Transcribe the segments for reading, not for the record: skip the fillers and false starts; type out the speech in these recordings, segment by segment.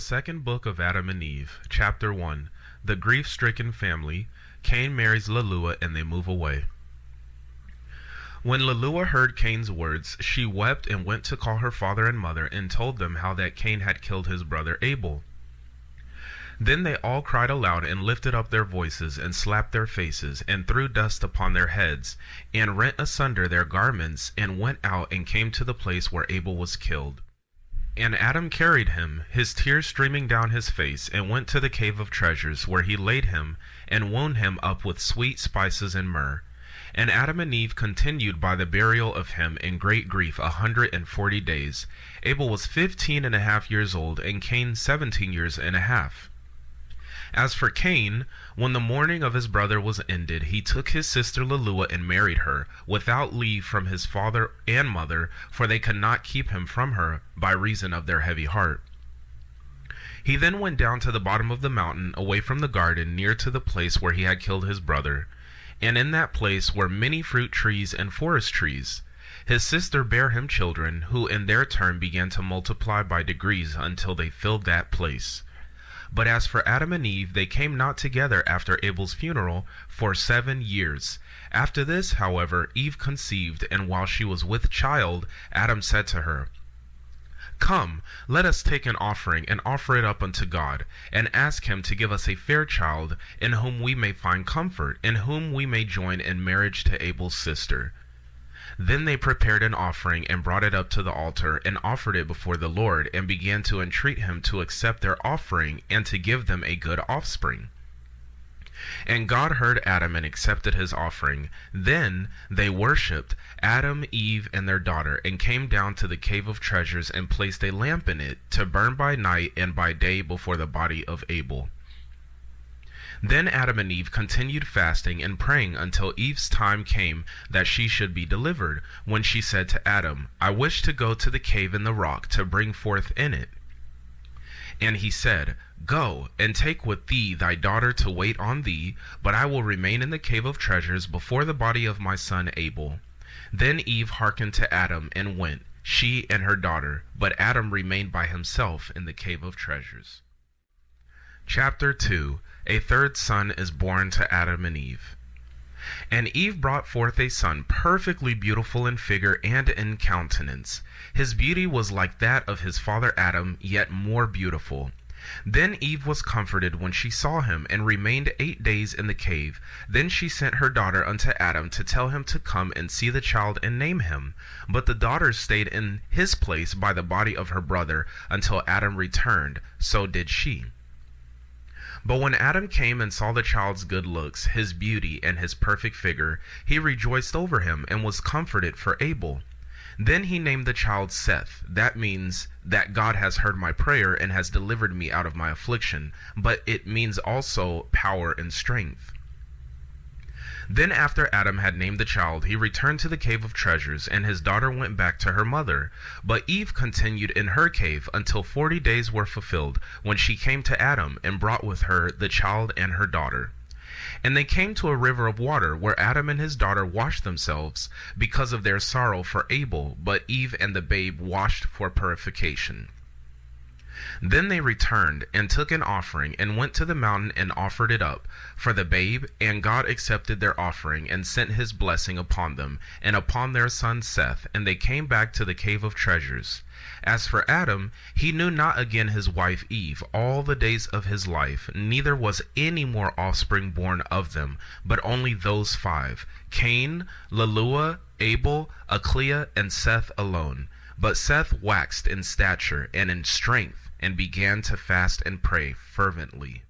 second book of Adam and Eve, chapter 1. The grief-stricken family. Cain marries Lelua and they move away. When Lelua heard Cain's words, she wept and went to call her father and mother and told them how that Cain had killed his brother Abel. Then they all cried aloud and lifted up their voices and slapped their faces and threw dust upon their heads and rent asunder their garments and went out and came to the place where Abel was killed. And Adam carried him, his tears streaming down his face, and went to the cave of treasures, where he laid him, and wound him up with sweet spices and myrrh. And Adam and Eve continued by the burial of him in great grief 140 days. Abel was 15.5 years old, and Cain 17.5 years. As for Cain, when the mourning of his brother was ended, he took his sister Lelua and married her, without leave from his father and mother, for they could not keep him from her, by reason of their heavy heart. He then went down to the bottom of the mountain, away from the garden, near to the place where he had killed his brother. And in that place were many fruit trees and forest trees. His sister bare him children, who in their turn began to multiply by degrees until they filled that place. But as for Adam and Eve, they came not together after Abel's funeral for 7 years. After this, however, Eve conceived, and while she was with child, Adam said to her, "Come, let us take an offering, and offer it up unto God, and ask him to give us a fair child, in whom we may find comfort, in whom we may join in marriage to Abel's sister." Then they prepared an offering and brought it up to the altar and offered it before the Lord and began to entreat him to accept their offering and to give them a good offspring. And God heard Adam and accepted his offering. Then they worshipped Adam, Eve, and their daughter, and came down to the cave of treasures and placed a lamp in it to burn by night and by day before the body of Abel. Then Adam and Eve continued fasting and praying until Eve's time came that she should be delivered, when she said to Adam, "I wish to go to the cave in the rock to bring forth in it." And he said, "Go, and take with thee thy daughter to wait on thee, but I will remain in the cave of treasures before the body of my son Abel." Then Eve hearkened to Adam and went, she and her daughter, but Adam remained by himself in the cave of treasures. Chapter 2. A third son is born to Adam and Eve. And Eve brought forth a son, perfectly beautiful in figure and in countenance. His beauty was like that of his father Adam, yet more beautiful. Then Eve was comforted when she saw him, and remained 8 days in the cave. Then she sent her daughter unto Adam to tell him to come and see the child and name him. But the daughter stayed in his place by the body of her brother until Adam returned. So did she. But when Adam came and saw the child's good looks, his beauty, and his perfect figure, he rejoiced over him and was comforted for Abel. Then he named the child Seth. That means that God has heard my prayer and has delivered me out of my affliction, but it means also power and strength. Then after Adam had named the child, he returned to the cave of treasures, and his daughter went back to her mother. But Eve continued in her cave until 40 days were fulfilled, when she came to Adam, and brought with her the child and her daughter. And they came to a river of water, where Adam and his daughter washed themselves, because of their sorrow for Abel, but Eve and the babe washed for purification. Then they returned, and took an offering, and went to the mountain and offered it up for the babe, and God accepted their offering, and sent his blessing upon them, and upon their son Seth, and they came back to the cave of treasures. As for Adam, he knew not again his wife Eve all the days of his life, neither was any more offspring born of them, but only those 5, Cain, Lelua, Abel, Achlea, and Seth alone. But Seth waxed in stature and in strength, and began to fast and pray fervently.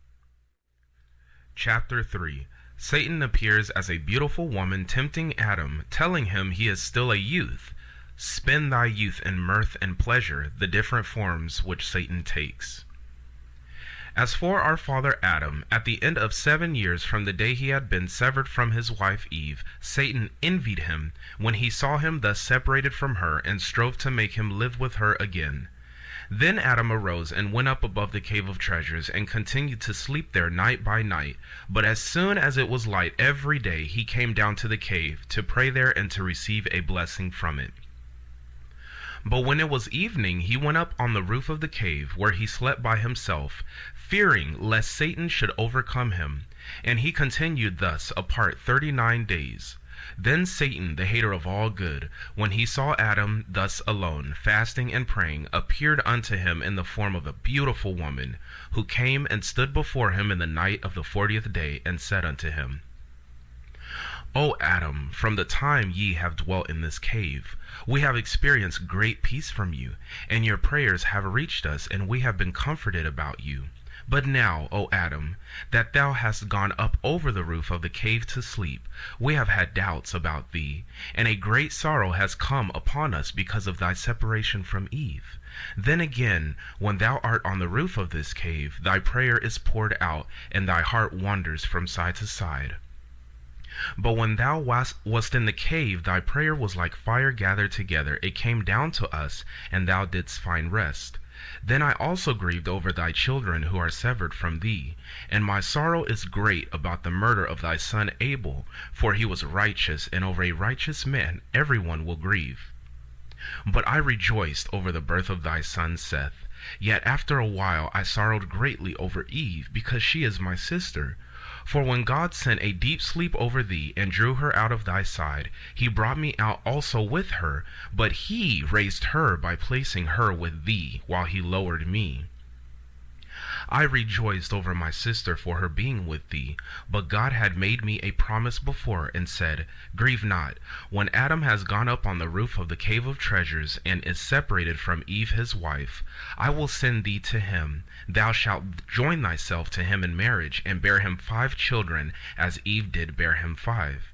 Chapter 3. Satan appears as a beautiful woman tempting Adam, telling him he is still a youth. Spend thy youth in mirth and pleasure, the different forms which Satan takes. As for our father Adam, at the end of 7 years from the day he had been severed from his wife Eve, Satan envied him when he saw him thus separated from her, and strove to make him live with her again. Then Adam arose and went up above the cave of treasures, and continued to sleep there night by night. But as soon as it was light every day, he came down to the cave, to pray there and to receive a blessing from it. But when it was evening, he went up on the roof of the cave, where he slept by himself, fearing lest Satan should overcome him. And he continued thus apart 39 days. Then Satan, the hater of all good, when he saw Adam thus alone, fasting and praying, appeared unto him in the form of a beautiful woman, who came and stood before him in the night of the 40th day, and said unto him, O Adam, from the time ye have dwelt in this cave, we have experienced great peace from you, and your prayers have reached us, and we have been comforted about you. But now, O Adam, that thou hast gone up over the roof of the cave to sleep, we have had doubts about thee, and a great sorrow has come upon us because of thy separation from Eve. Then again, when thou art on the roof of this cave, thy prayer is poured out, and thy heart wanders from side to side. But when thou wast in the cave, thy prayer was like fire gathered together. It came down to us, and thou didst find rest. Then I also grieved over thy children who are severed from thee, and my sorrow is great about the murder of thy son Abel, for he was righteous, and over a righteous man everyone will grieve. But I rejoiced over the birth of thy son Seth. Yet after a while I sorrowed greatly over Eve, because she is my sister. For when God sent a deep sleep over thee, and drew her out of thy side, he brought me out also with her, but he raised her by placing her with thee, while he lowered me. I rejoiced over my sister for her being with thee, but God had made me a promise before, and said, Grieve not. When Adam has gone up on the roof of the cave of treasures, and is separated from Eve his wife, I will send thee to him. Thou shalt join thyself to him in marriage, and bear him 5 children, as Eve did bear him 5.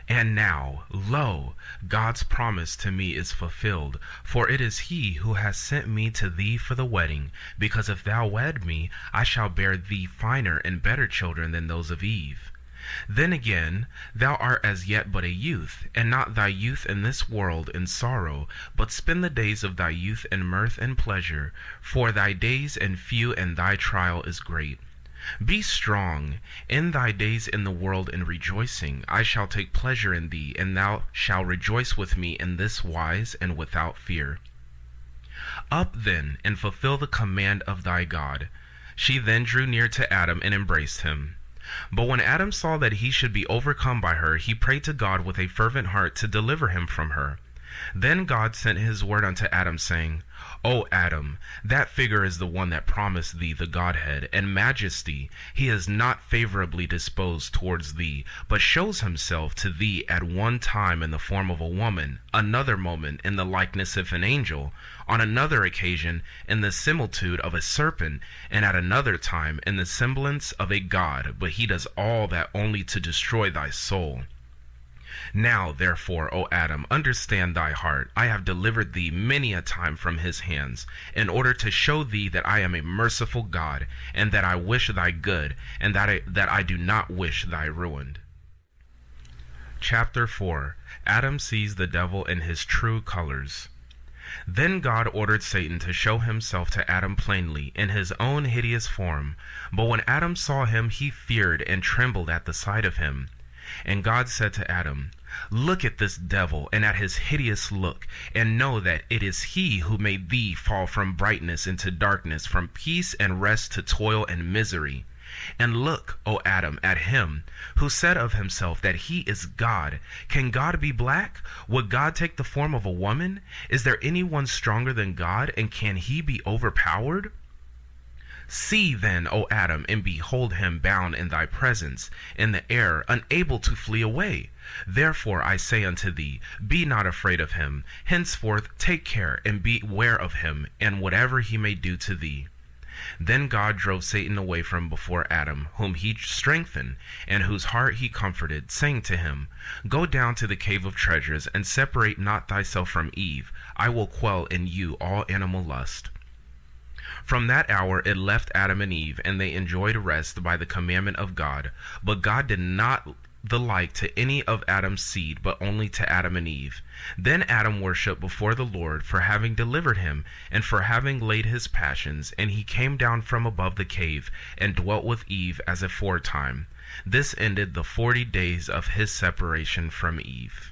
And now, lo, God's promise to me is fulfilled, for it is he who has sent me to thee for the wedding, because if thou wed me, I shall bear thee finer and better children than those of Eve. Then again, thou art as yet but a youth, and not thy youth in this world in sorrow, but spend the days of thy youth in mirth and pleasure, for thy days and few, and thy trial is great. Be strong in thy days in the world in rejoicing. I shall take pleasure in thee, and thou shalt rejoice with me in this wise and without fear. Up then, and fulfill the command of thy God. She then drew near to Adam and embraced him. But when Adam saw that he should be overcome by her, he prayed to God with a fervent heart to deliver him from her. Then God sent his word unto Adam, saying, O Adam, that figure is the one that promised thee the Godhead and majesty. He is not favorably disposed towards thee, but shows himself to thee at one time in the form of a woman, another moment in the likeness of an angel, on another occasion in the similitude of a serpent, and at another time in the semblance of a god, but he does all that only to destroy thy soul. Now, therefore, O Adam, understand thy heart. I have delivered thee many a time from his hands, in order to show thee that I am a merciful God, and that I wish thy good, and that I do not wish thy ruin. Chapter 4. Adam sees the devil in his true colors. Then God ordered Satan to show himself to Adam plainly, in his own hideous form. But when Adam saw him, he feared and trembled at the sight of him. And God said to Adam, Look at this devil, and at his hideous look, and know that it is he who made thee fall from brightness into darkness, from peace and rest to toil and misery. And look, O Adam, at him, who said of himself that he is God. Can God be black? Would God take the form of a woman? Is there anyone stronger than God, and can he be overpowered? See then, O Adam, and behold him bound in thy presence, in the air, unable to flee away. Therefore I say unto thee, be not afraid of him. Henceforth take care, and beware of him, and whatever he may do to thee. Then God drove Satan away from before Adam, whom he strengthened, and whose heart he comforted, saying to him, Go down to the cave of treasures, and separate not thyself from Eve. I will quell in you all animal lust. From that hour it left Adam and Eve, and they enjoyed rest by the commandment of God. But God did not the like to any of Adam's seed, but only to Adam and Eve. Then Adam worshipped before the Lord for having delivered him, and for having laid his passions, and he came down from above the cave, and dwelt with Eve as aforetime. This ended the 40 days of his separation from Eve.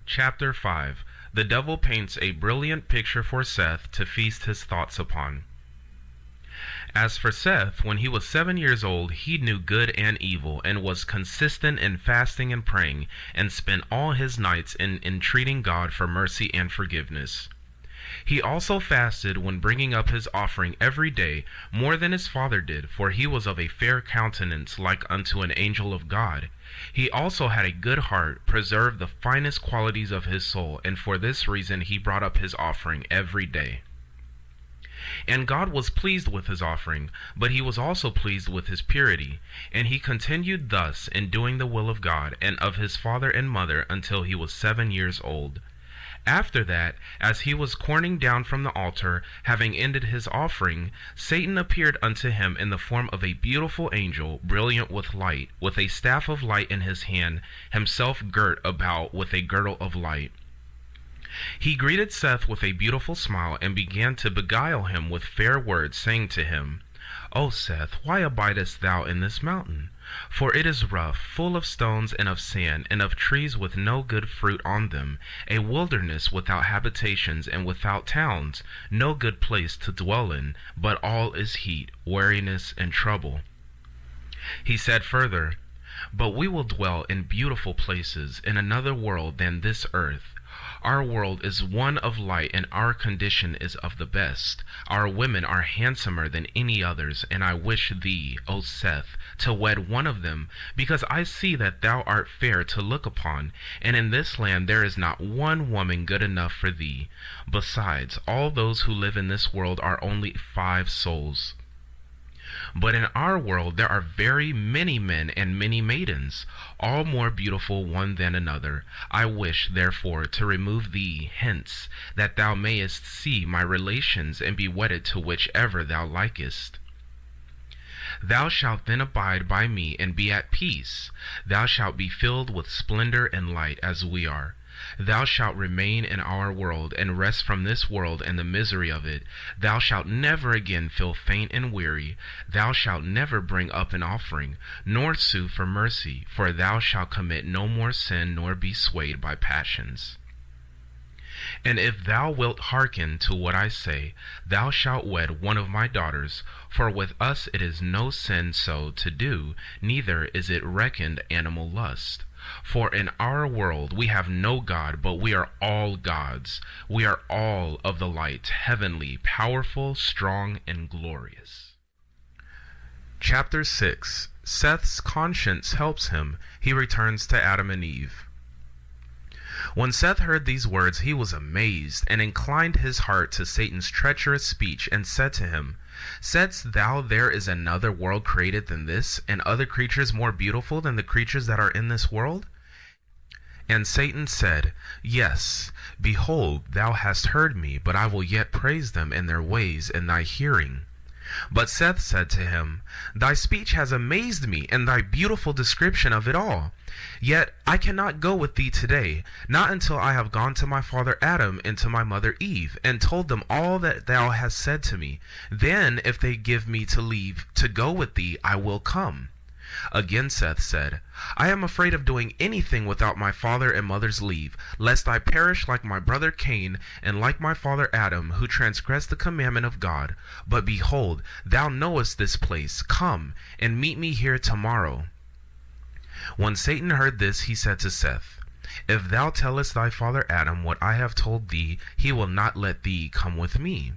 Chapter 5. The devil paints a brilliant picture for Seth to feast his thoughts upon. As for Seth, when he was 7 years old, he knew good and evil, and was consistent in fasting and praying, and spent all his nights in entreating God for mercy and forgiveness. He also fasted when bringing up his offering every day, more than his father did, for he was of a fair countenance like unto an angel of God. He also had a good heart, preserved the finest qualities of his soul, and for this reason he brought up his offering every day. And God was pleased with his offering, but he was also pleased with his purity. And he continued thus in doing the will of God and of his father and mother until he was 7 years old. After that, as he was coming down from the altar, having ended his offering, Satan appeared unto him in the form of a beautiful angel, brilliant with light, with a staff of light in his hand, himself girt about with a girdle of light. He greeted Seth with a beautiful smile, and began to beguile him with fair words, saying to him, O Seth, why abidest thou in this mountain? For it is rough, full of stones and of sand, and of trees with no good fruit on them, a wilderness without habitations and without towns, no good place to dwell in, but all is heat, weariness, and trouble. He said further, But we will dwell in beautiful places, in another world than this earth. Our world is one of light, and our condition is of the best. Our women are handsomer than any others, and I wish thee, O Seth, to wed one of them, because I see that thou art fair to look upon, and in this land there is not one woman good enough for thee. Besides, all those who live in this world are only 5 souls. But in our world there are very many men and many maidens, all more beautiful one than another. I wish, therefore, to remove thee hence, that thou mayest see my relations and be wedded to whichever thou likest. Thou shalt then abide by me and be at peace. Thou shalt be filled with splendor and light as we are. Thou shalt remain in our world, and rest from this world and the misery of it. Thou shalt never again feel faint and weary. Thou shalt never bring up an offering, nor sue for mercy, for thou shalt commit no more sin, nor be swayed by passions. And if thou wilt hearken to what I say, thou shalt wed one of my daughters, for with us it is no sin so to do, neither is it reckoned animal lust. For in our world we have no God, but we are all gods. We are all of the light, heavenly, powerful, strong, and glorious. Chapter 6. Seth's conscience helps him. He returns to Adam and Eve. When Seth heard these words, he was amazed, and inclined his heart to Satan's treacherous speech, and said to him, Saidst thou there is another world created than this, and other creatures more beautiful than the creatures that are in this world? And Satan said, Yes, behold, thou hast heard me, but I will yet praise them in their ways in thy hearing. But Seth said to him, Thy speech has amazed me, and thy beautiful description of it all. Yet I cannot go with thee today, not until I have gone to my father Adam and to my mother Eve, and told them all that thou hast said to me. Then, if they give me to leave to go with thee, I will come. Again Seth said, I am afraid of doing anything without my father and mother's leave, lest I perish like my brother Cain, and like my father Adam, who transgressed the commandment of God. But behold, thou knowest this place. Come, and meet me here tomorrow. When Satan heard this, he said to Seth, If thou tellest thy father Adam what I have told thee, he will not let thee come with me.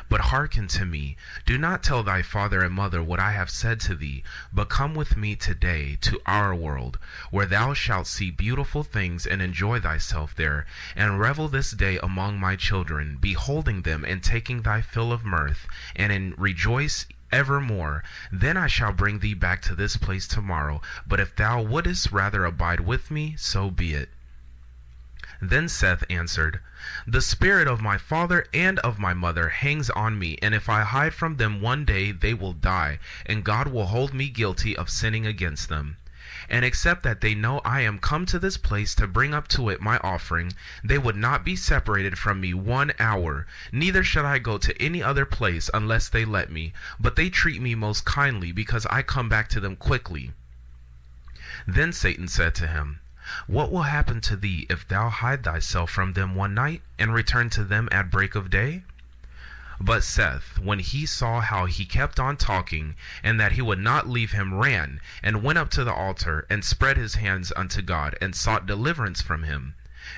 But hearken to me, do not tell thy father and mother what I have said to thee, but come with me today to our world, where thou shalt see beautiful things and enjoy thyself there, and revel this day among my children, beholding them and taking thy fill of mirth, and rejoice evermore. Then I shall bring thee back to this place tomorrow, but if thou wouldest rather abide with me, so be it. Then Seth answered, The spirit of my father and of my mother hangs on me, and if I hide from them one day, they will die, and God will hold me guilty of sinning against them. And except that they know I am come to this place to bring up to it my offering, they would not be separated from me 1 hour. Neither should I go to any other place unless they let me, but they treat me most kindly, because I come back to them quickly. Then Satan said to him, What will happen to thee if thou hide thyself from them one night, and return to them at break of day? But Seth, when he saw how he kept on talking, and that he would not leave him, ran, and went up to the altar, and spread his hands unto God, and sought deliverance from him.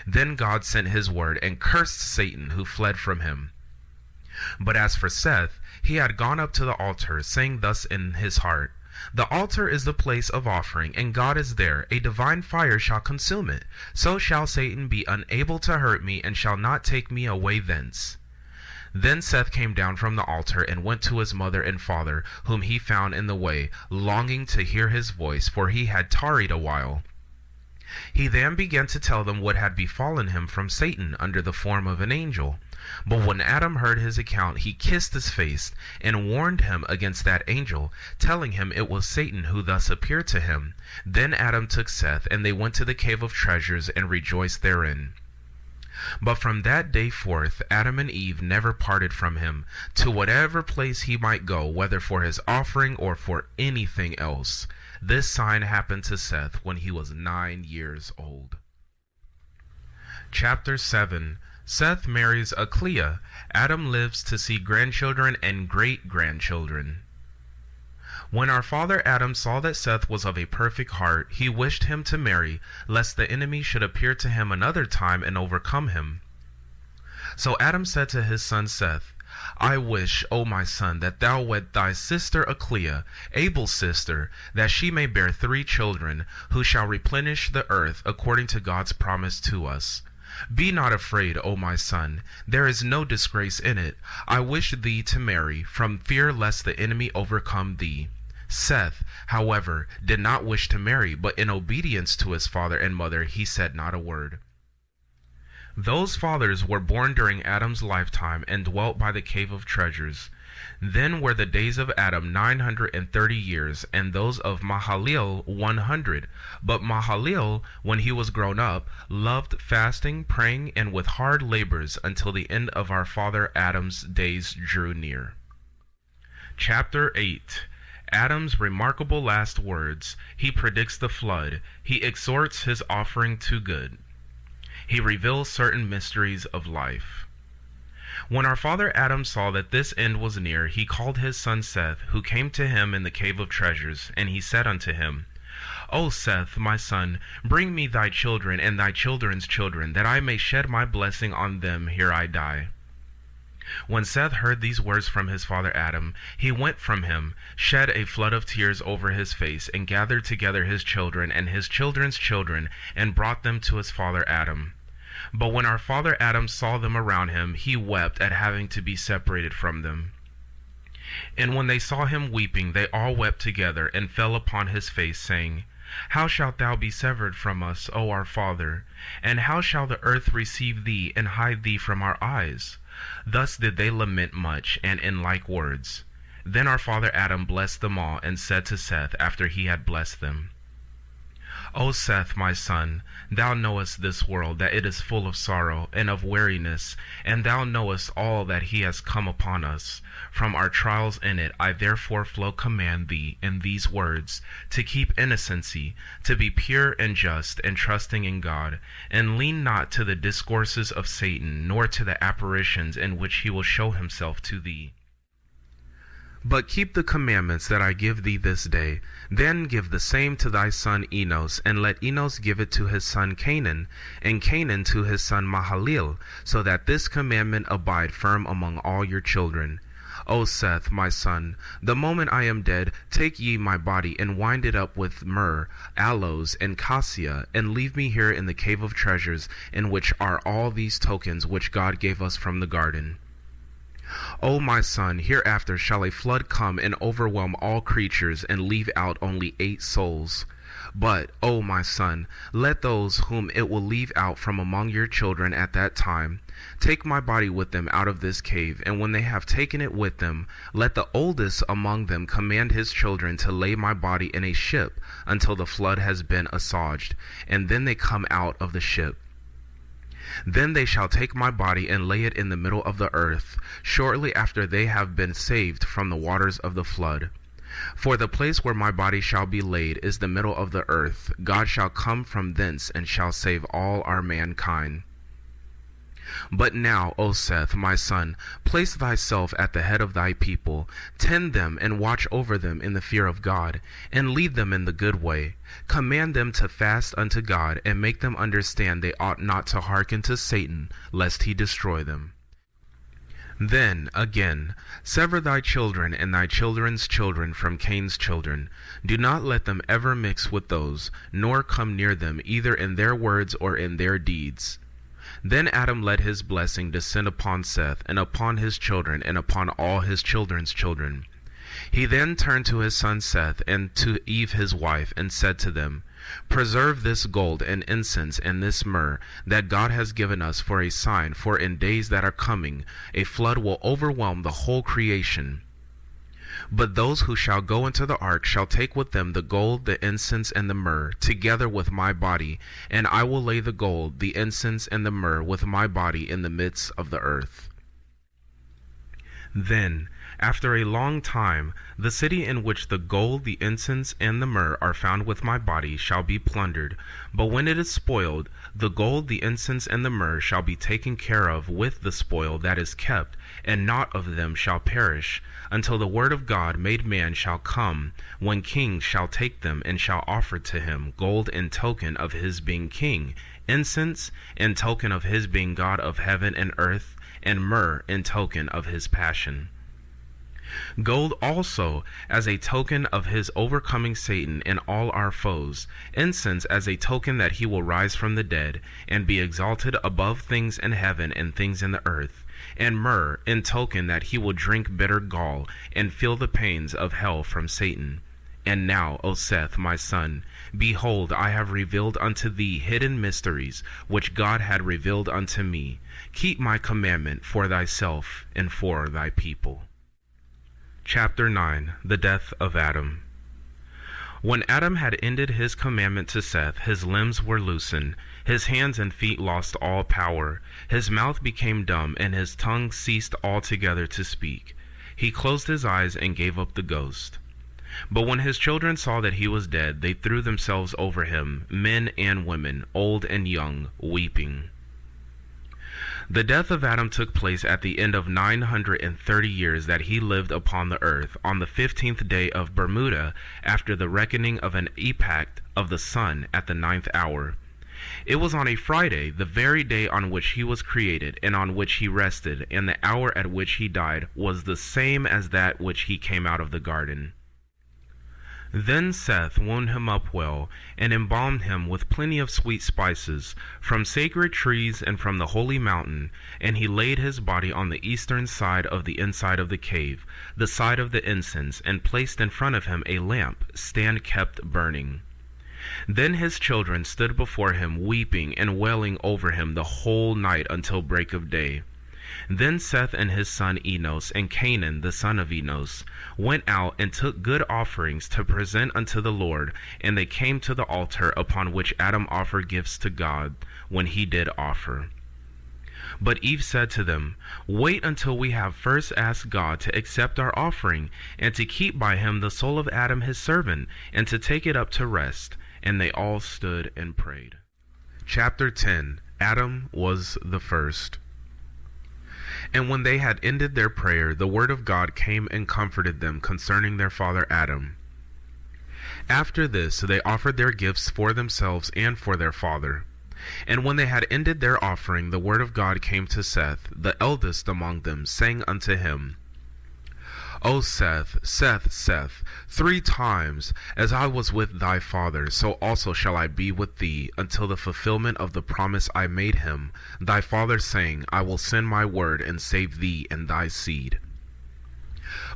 Then God sent his word, and cursed Satan, who fled from him. But as for Seth, he had gone up to the altar, saying thus in his heart, The altar is the place of offering, and God is there. A divine fire shall consume it. So shall Satan be unable to hurt me, and shall not take me away thence. Then Seth came down from the altar, and went to his mother and father, whom he found in the way, longing to hear his voice, for he had tarried a while. He then began to tell them what had befallen him from Satan under the form of an angel. But when Adam heard his account, he kissed his face, and warned him against that angel, telling him it was Satan who thus appeared to him. Then Adam took Seth, and they went to the cave of treasures, and rejoiced therein. But from that day forth Adam and Eve never parted from him, to whatever place he might go, whether for his offering or for anything else. This sign happened to Seth when he was 9 years old. Chapter 7. Seth marries Aclea. Adam lives to see grandchildren and great-grandchildren. When our father Adam saw that Seth was of a perfect heart, he wished him to marry, lest the enemy should appear to him another time and overcome him. So Adam said to his son Seth, I wish, O my son, that thou wed thy sister Aclea, Abel's sister, that she may bear 3 children, who shall replenish the earth according to God's promise to us. Be not afraid, O my son, there is no disgrace in it. I wish thee to marry, from fear lest the enemy overcome thee. Seth, however, did not wish to marry, but in obedience to his father and mother he said not a word. Those fathers were born during Adam's lifetime, and dwelt by the cave of treasures. Then were the days of Adam 930 years, and those of Mahalalel 100. But Mahalalel, when he was grown up, loved fasting, praying, and with hard labors, until the end of our father Adam's days drew near. Chapter 8. Adam's remarkable last words. He predicts the flood. He exhorts his offering to good. He reveals certain mysteries of life. When our father Adam saw that this end was near, he called his son Seth, who came to him in the cave of treasures, and he said unto him, O Seth, my son, bring me thy children and thy children's children, that I may shed my blessing on them ere I die. When Seth heard these words from his father Adam, he went from him, shed a flood of tears over his face, and gathered together his children and his children's children, and brought them to his father Adam. But when our father Adam saw them around him, he wept at having to be separated from them. And when they saw him weeping, they all wept together, and fell upon his face, saying, How shalt thou be severed from us, O our father? And how shall the earth receive thee, and hide thee from our eyes? Thus did they lament much, and in like words. Then our father Adam blessed them all, and said to Seth, after he had blessed them, O Seth, my son, thou knowest this world, that it is full of sorrow and of weariness, and thou knowest all that he has come upon us. From our trials in it, I therefore flow command thee in these words, to keep innocency, to be pure and just, and trusting in God, and lean not to the discourses of Satan, nor to the apparitions in which he will show himself to thee. But keep the commandments that I give thee this day. Then give the same to thy son Enos, and let Enos give it to his son Canaan, and Canaan to his son Mahalalel, so that this commandment abide firm among all your children. O Seth, my son, the moment I am dead, take ye my body, and wind it up with myrrh, aloes, and cassia, and leave me here in the cave of treasures, in which are all these tokens which God gave us from the garden. O my son, hereafter shall a flood come and overwhelm all creatures, and leave out only 8 souls. But, O my son, let those whom it will leave out from among your children at that time take my body with them out of this cave, and when they have taken it with them, let the oldest among them command his children to lay my body in a ship until the flood has been assuaged, and then they come out of the ship. Then they shall take my body and lay it in the middle of the earth, shortly after they have been saved from the waters of the flood. For the place where my body shall be laid is the middle of the earth. God shall come from thence, and shall save all our mankind. But now, O Seth, my son, place thyself at the head of thy people, tend them and watch over them in the fear of God, and lead them in the good way. Command them to fast unto God, and make them understand they ought not to hearken to Satan, lest he destroy them. Then, again, sever thy children and thy children's children from Cain's children. Do not let them ever mix with those, nor come near them, either in their words or in their deeds. Then Adam let his blessing descend upon Seth, and upon his children, and upon all his children's children. He then turned to his son Seth, and to Eve his wife, and said to them, Preserve this gold and incense and this myrrh that God has given us for a sign, for in days that are coming a flood will overwhelm the whole creation. But those who shall go into the ark shall take with them the gold, the incense, and the myrrh, together with my body, and I will lay the gold, the incense, and the myrrh with my body in the midst of the earth. Then, after a long time, the city in which the gold, the incense, and the myrrh are found with my body shall be plundered. But when it is spoiled, the gold, the incense, and the myrrh shall be taken care of with the spoil that is kept, and naught of them shall perish, until the word of God made man shall come, when kings shall take them and shall offer to him gold in token of his being king, incense in token of his being God of heaven and earth, and myrrh in token of his passion. Gold also as a token of his overcoming Satan and all our foes, incense as a token that he will rise from the dead, and be exalted above things in heaven and things in the earth, and myrrh in token that he will drink bitter gall, and feel the pains of hell from Satan. And now, O Seth, my son, behold, I have revealed unto thee hidden mysteries, which God had revealed unto me. Keep my commandment for thyself and for thy people. Chapter 9. The Death of Adam. When Adam had ended his commandment to Seth, his limbs were loosened, his hands and feet lost all power, his mouth became dumb, and his tongue ceased altogether to speak. He closed his eyes and gave up the ghost. But when his children saw that he was dead, they threw themselves over him, men and women, old and young, weeping. The death of Adam took place at the end of 930 years that he lived upon the earth, on the 15th day of Bermuda, after the reckoning of an epoch of the sun at the 9th hour. It was on a Friday, the very day on which he was created, and on which he rested, and the hour at which he died was the same as that which he came out of the garden. Then Seth wound him up well, and embalmed him with plenty of sweet spices, from sacred trees and from the holy mountain, and he laid his body on the eastern side of the inside of the cave, the side of the incense, and placed in front of him a lamp, stand kept burning. Then his children stood before him, weeping and wailing over him the whole night until break of day. Then Seth and his son Enos, and Canaan the son of Enos, went out and took good offerings to present unto the Lord, and they came to the altar upon which Adam offered gifts to God, when he did offer. But Eve said to them, Wait until we have first asked God to accept our offering, and to keep by him the soul of Adam his servant, and to take it up to rest. And they all stood and prayed. Chapter 10. Adam was the first. And when they had ended their prayer, the word of God came and comforted them concerning their father Adam. After this they offered their gifts for themselves and for their father. And when they had ended their offering, the word of God came to Seth, the eldest among them, saying unto him, O Seth, Seth, Seth, 3 times as I was with thy father, so also shall I be with thee, until the fulfillment of the promise I made him, thy father, saying, I will send my word and save thee and thy seed.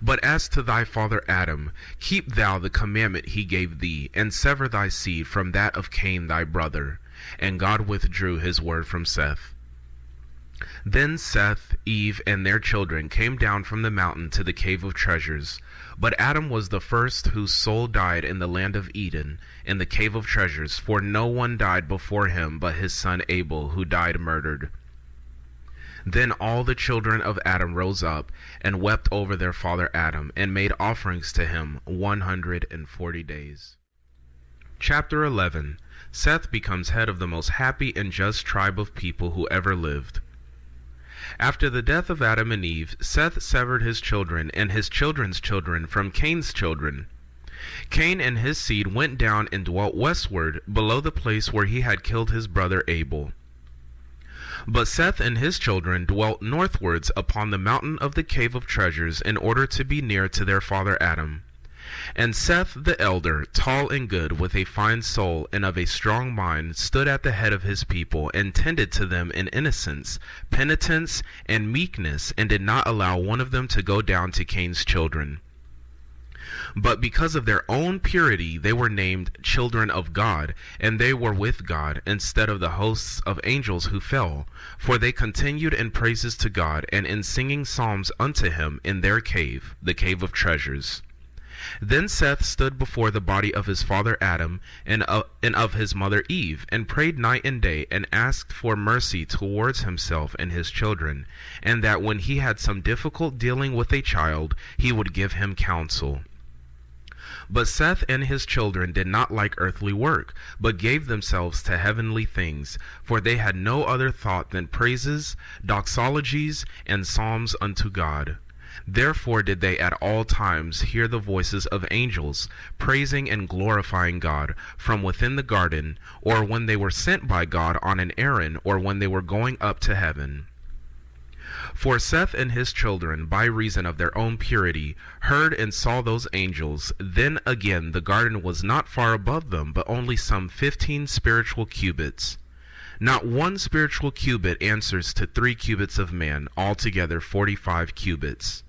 But as to thy father Adam, keep thou the commandment he gave thee, and sever thy seed from that of Cain thy brother. And God withdrew his word from Seth. Then Seth, Eve, and their children came down from the mountain to the cave of treasures. But Adam was the first whose soul died in the land of Eden, in the cave of treasures, for no one died before him but his son Abel, who died murdered. Then all the children of Adam rose up and wept over their father Adam, and made offerings to him 140 days. Chapter 11. Seth becomes head of the most happy and just tribe of people who ever lived. After the death of Adam and Eve, Seth severed his children and his children's children from Cain's children. Cain and his seed went down and dwelt westward, below the place where he had killed his brother Abel. But Seth and his children dwelt northwards upon the mountain of the cave of treasures, in order to be near to their father Adam. And Seth the elder, tall and good, with a fine soul and of a strong mind, stood at the head of his people, and tended to them in innocence, penitence, and meekness, and did not allow one of them to go down to Cain's children. But because of their own purity they were named children of God, and they were with God, instead of the hosts of angels who fell. For they continued in praises to God, and in singing psalms unto him in their cave, the cave of treasures. Then Seth stood before the body of his father Adam and of his mother Eve, and prayed night and day, and asked for mercy towards himself and his children, and that when he had some difficult dealing with a child, he would give him counsel. But Seth and his children did not like earthly work, but gave themselves to heavenly things, for they had no other thought than praises, doxologies, and psalms unto God. Therefore did they at all times hear the voices of angels, praising and glorifying God, from within the garden, or when they were sent by God on an errand, or when they were going up to heaven. For Seth and his children, by reason of their own purity, heard and saw those angels. Then again the garden was not far above them, but only some 15 spiritual cubits. Not one spiritual cubit answers to 3 cubits of man, altogether 45 cubits.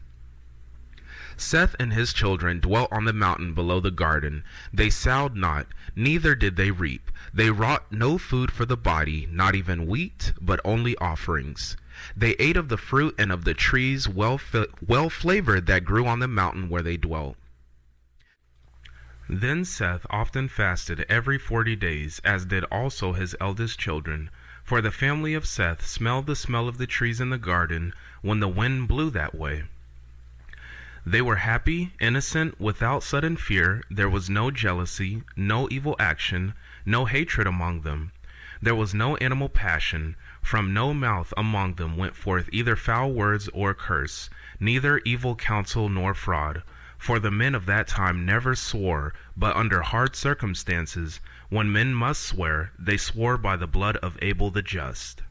Seth and his children dwelt on the mountain below the garden. They sowed not, neither did they reap. They wrought no food for the body, not even wheat, but only offerings. They ate of the fruit and of the trees well flavored that grew on the mountain where they dwelt. Then Seth often fasted every 40 days, as did also his eldest children. For the family of Seth smelled the smell of the trees in the garden when the wind blew that way. They were happy, innocent, without sudden fear. There was no jealousy, no evil action, no hatred among them. There was no animal passion. From no mouth among them went forth either foul words or curse, neither evil counsel nor fraud. For the men of that time never swore, but under hard circumstances, when men must swear, they swore by the blood of Abel the just.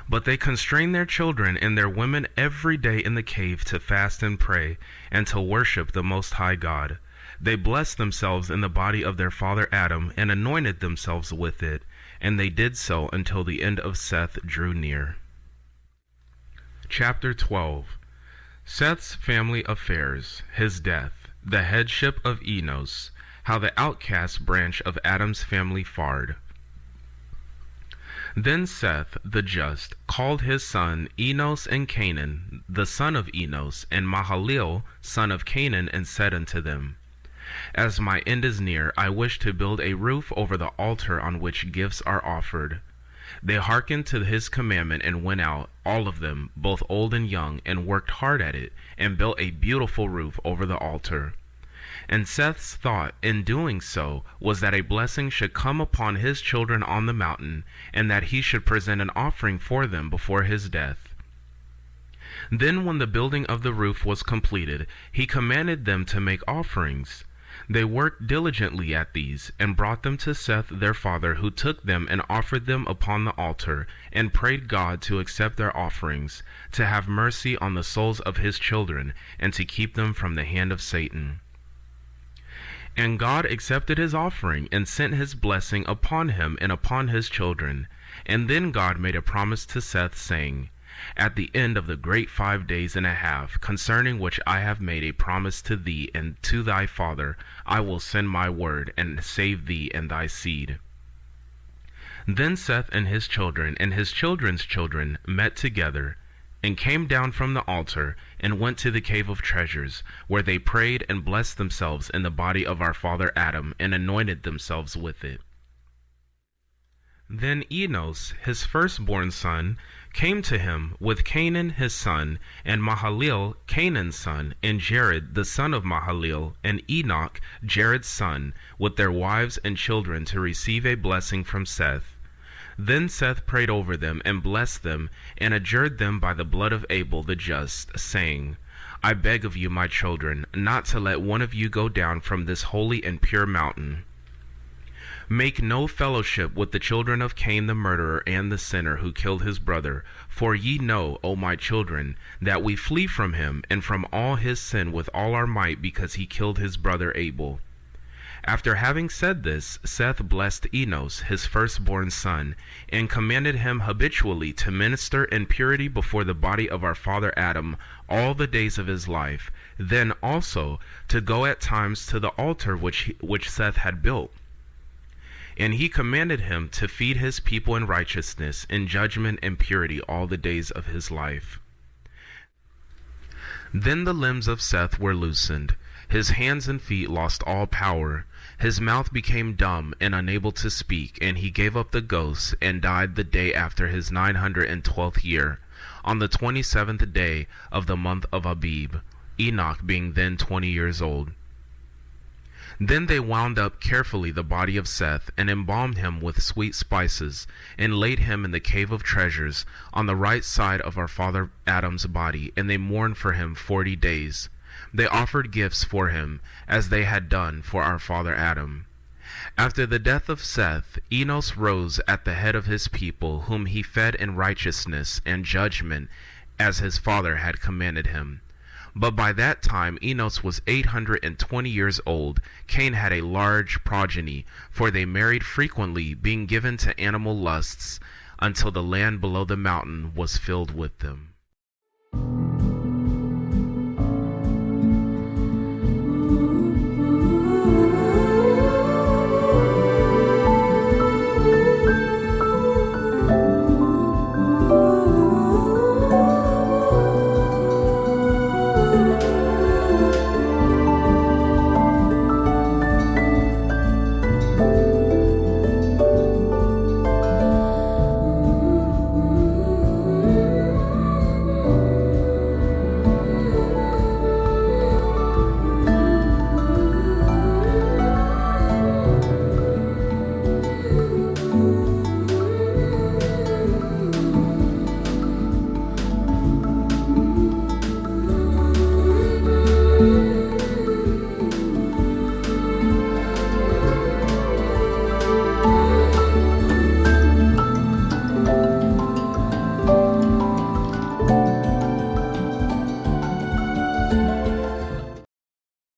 But they constrained their children and their women every day in the cave to fast and pray, and to worship the Most High God. They blessed themselves in the body of their father Adam, and anointed themselves with it, and they did so until the end of Seth drew near. Chapter 12. Seth's family affairs, his death, the headship of Enos, how the outcast branch of Adam's family fared. Then Seth the just called his son Enos, and Canaan, the son of Enos, and Mahalalel, son of Canaan, and said unto them, As my end is near, I wish to build a roof over the altar on which gifts are offered. They hearkened to his commandment, and went out, all of them, both old and young, and worked hard at it, and built a beautiful roof over the altar. And Seth's thought in doing so was that a blessing should come upon his children on the mountain, and that he should present an offering for them before his death. Then when the building of the roof was completed, he commanded them to make offerings. They worked diligently at these, and brought them to Seth their father, who took them and offered them upon the altar, and prayed God to accept their offerings, to have mercy on the souls of his children, and to keep them from the hand of Satan. And God accepted his offering, and sent his blessing upon him and upon his children. And then God made a promise to Seth, saying, At the end of the great 5 days and a half, concerning which I have made a promise to thee and to thy father, I will send my word, and save thee and thy seed. Then Seth and his children and his children's children met together, and came down from the altar, and went to the cave of treasures, where they prayed and blessed themselves in the body of our father Adam, and anointed themselves with it. Then Enos, his firstborn son, came to him with Canaan his son, and Mahalalel Canaan's son, and Jared the son of Mahalalel, and Enoch Jared's son, with their wives and children, to receive a blessing from Seth. Then Seth prayed over them, and blessed them, and adjured them by the blood of Abel the just, saying, I beg of you, my children, not to let one of you go down from this holy and pure mountain. Make no fellowship with the children of Cain the murderer and the sinner who killed his brother, for ye know, O my children, that we flee from him and from all his sin with all our might, because he killed his brother Abel. After having said this, Seth blessed Enos, his firstborn son, and commanded him habitually to minister in purity before the body of our father Adam all the days of his life, then also to go at times to the altar which Seth had built. And he commanded him to feed his people in righteousness, in judgment and purity all the days of his life. Then the limbs of Seth were loosened. His hands and feet lost all power. His mouth became dumb and unable to speak, and he gave up the ghost and died the day after his 912th year, on the 27th day of the month of Abib, Enoch being then 20 years old. Then they wound up carefully the body of Seth, and embalmed him with sweet spices, and laid him in the cave of treasures, on the right side of our father Adam's body, and they mourned for him 40 days. They offered gifts for him, as they had done for our father Adam. After the death of Seth, Enos rose at the head of his people, whom he fed in righteousness and judgment, as his father had commanded him. But by that time Enos was 820 years old. Cain had a large progeny, for they married frequently, being given to animal lusts, until the land below the mountain was filled with them.